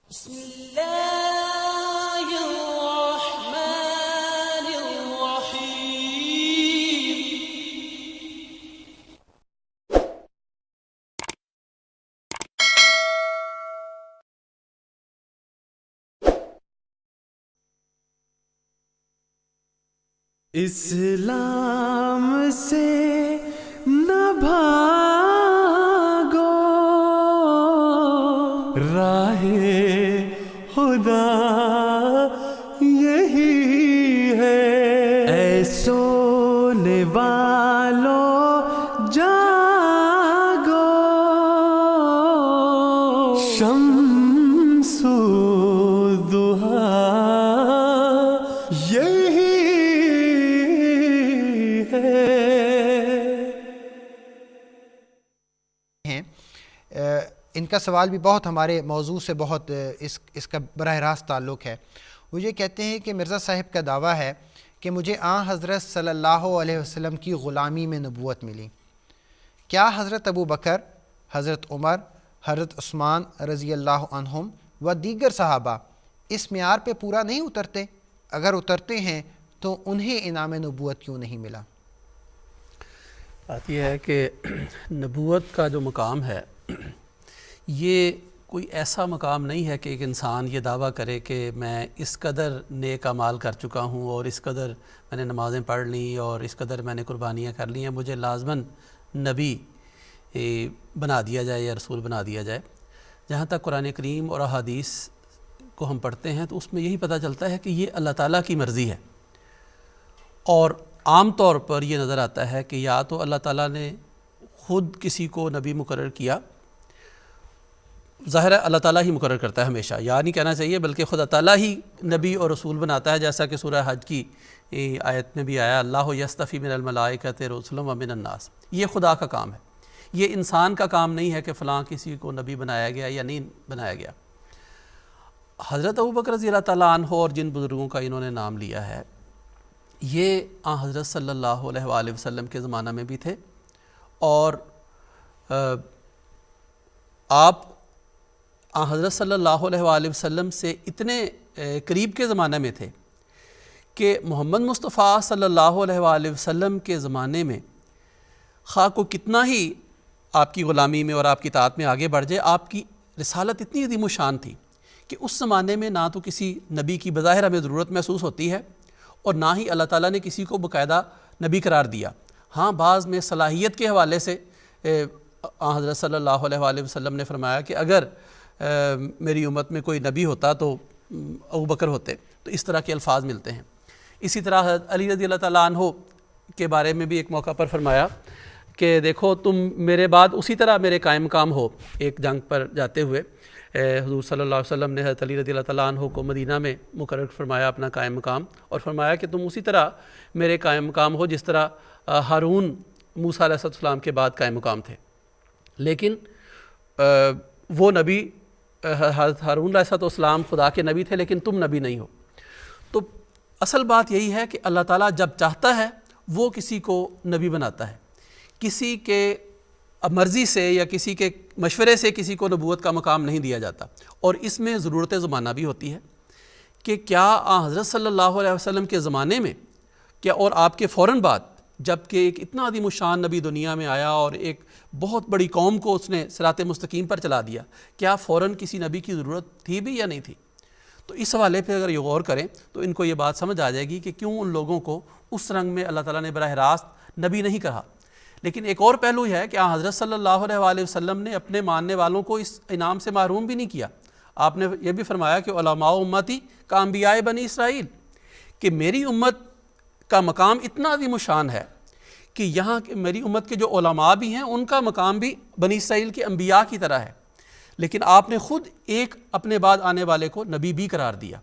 بسم اللہ الرحمن الرحیم۔ اسلام سے نہ بھاگو، راہ خدا یہی ہے۔ اے سونے والو جاگو، شمس الضحیٰ یہی ہیں۔ ان کا سوال بھی بہت ہمارے موضوع سے بہت اس کا براہ راست تعلق ہے۔ وہ یہ کہتے ہیں کہ مرزا صاحب کا دعویٰ ہے کہ مجھے حضرت صلی اللہ علیہ وسلم کی غلامی میں نبوت ملی۔ کیا حضرت ابو بکر، حضرت عمر، حضرت عثمان رضی اللہ عنہم و دیگر صحابہ اس معیار پہ پورا نہیں اترتے؟ اگر اترتے ہیں تو انہیں انعام نبوت کیوں نہیں ملا؟ بات یہ ہے کہ نبوت کا جو مقام ہے یہ کوئی ایسا مقام نہیں ہے کہ ایک انسان یہ دعویٰ کرے کہ میں اس قدر نیک اعمال کر چکا ہوں اور اس قدر میں نے نمازیں پڑھ لیں اور اس قدر میں نے قربانیاں کر لی ہیں، مجھے لازماً نبی بنا دیا جائے یا رسول بنا دیا جائے۔ جہاں تک قرآن کریم اور احادیث کو ہم پڑھتے ہیں تو اس میں یہی پتہ چلتا ہے کہ یہ اللہ تعالیٰ کی مرضی ہے، اور عام طور پر یہ نظر آتا ہے کہ یا تو اللہ تعالیٰ نے خود کسی کو نبی مقرر کیا، ظاہر ہے اللہ تعالیٰ ہی مقرر کرتا ہے ہمیشہ، یا نہیں کہنا چاہیے بلکہ خدا تعالیٰ ہی نبی اور رسول بناتا ہے، جیسا کہ سورہ حج کی آیت میں بھی آیا اللہ یستفی من الملائکۃ رسلا ومن الناس۔ یہ خدا کا کام ہے، یہ انسان کا کام نہیں ہے کہ فلاں کسی کو نبی بنایا گیا یا نہیں بنایا گیا۔ حضرت ابوبکر رضی اللہ تعالیٰ عنہ اور جن بزرگوں کا انہوں نے نام لیا ہے یہ حضرت صلی اللہ علیہ وآلہ وسلم کے زمانہ میں بھی تھے، اور آپ حضرت صلی اللہ علیہ وآلہ وسلم سے اتنے قریب کے زمانے میں تھے کہ محمد مصطفیٰ صلی اللہ علیہ وآلہ وسلم کے زمانے میں خواہ کو کتنا ہی آپ کی غلامی میں اور آپ کی اطاعت میں آگے بڑھ جائے، آپ کی رسالت اتنی عظیم الشان تھی کہ اس زمانے میں نہ تو کسی نبی کی بظاہر ہمیں ضرورت محسوس ہوتی ہے اور نہ ہی اللہ تعالیٰ نے کسی کو باقاعدہ نبی قرار دیا۔ ہاں بعض میں صلاحیت کے حوالے سے حضرت صلی اللہ علیہ وآلہ وسلم نے فرمایا کہ اگر میری امت میں کوئی نبی ہوتا تو ابو بکر ہوتے، تو اس طرح کے الفاظ ملتے ہیں۔ اسی طرح حضرت علی رضی اللہ تعالیٰ عنہ کے بارے میں بھی ایک موقع پر فرمایا کہ دیکھو تم میرے بعد اسی طرح میرے قائم مقام ہو۔ ایک جنگ پر جاتے ہوئے حضور صلی اللہ علیہ وسلم نے حضرت علی رضی اللہ تعالیٰ عنہ کو مدینہ میں مقرر فرمایا اپنا قائم مقام، اور فرمایا کہ تم اسی طرح میرے قائم مقام ہو جس طرح ہارون موسیٰ علیہ السلام کے بعد قائم مقام تھے۔ لیکن وہ نبی حضرت ہارون علیہ السلام خدا کے نبی تھے، لیکن تم نبی نہیں ہو۔ تو اصل بات یہی ہے کہ اللہ تعالیٰ جب چاہتا ہے وہ کسی کو نبی بناتا ہے، کسی کے مرضی سے یا کسی کے مشورے سے کسی کو نبوت کا مقام نہیں دیا جاتا۔ اور اس میں ضرورت زمانہ بھی ہوتی ہے کہ کیا حضرت صلی اللہ علیہ وسلم کے زمانے میں کیا اور آپ کے فوراً بعد جب کہ ایک اتنا عظیم الشان نبی دنیا میں آیا اور ایک بہت بڑی قوم کو اس نے صراط مستقیم پر چلا دیا، کیا فوراً کسی نبی کی ضرورت تھی بھی یا نہیں تھی؟ تو اس حوالے پہ اگر یہ غور کریں تو ان کو یہ بات سمجھ آ جائے گی کہ کیوں ان لوگوں کو اس رنگ میں اللہ تعالیٰ نے براہ راست نبی نہیں کہا۔ لیکن ایک اور پہلو یہ ہے کہ حضرت صلی اللہ علیہ وآلہ وسلم نے اپنے ماننے والوں کو اس انعام سے محروم بھی نہیں کیا۔ آپ نے یہ بھی فرمایا کہ علماء امتی کا انبیاء بنی اسرائیل، کہ میری امت کا مقام اتنا عظیم الشان ہے کہ یہاں میری امت کے جو علماء بھی ہیں ان کا مقام بھی بنی اسرائیل کے انبیاء کی طرح ہے، لیکن آپ نے خود ایک اپنے بعد آنے والے کو نبی بھی قرار دیا۔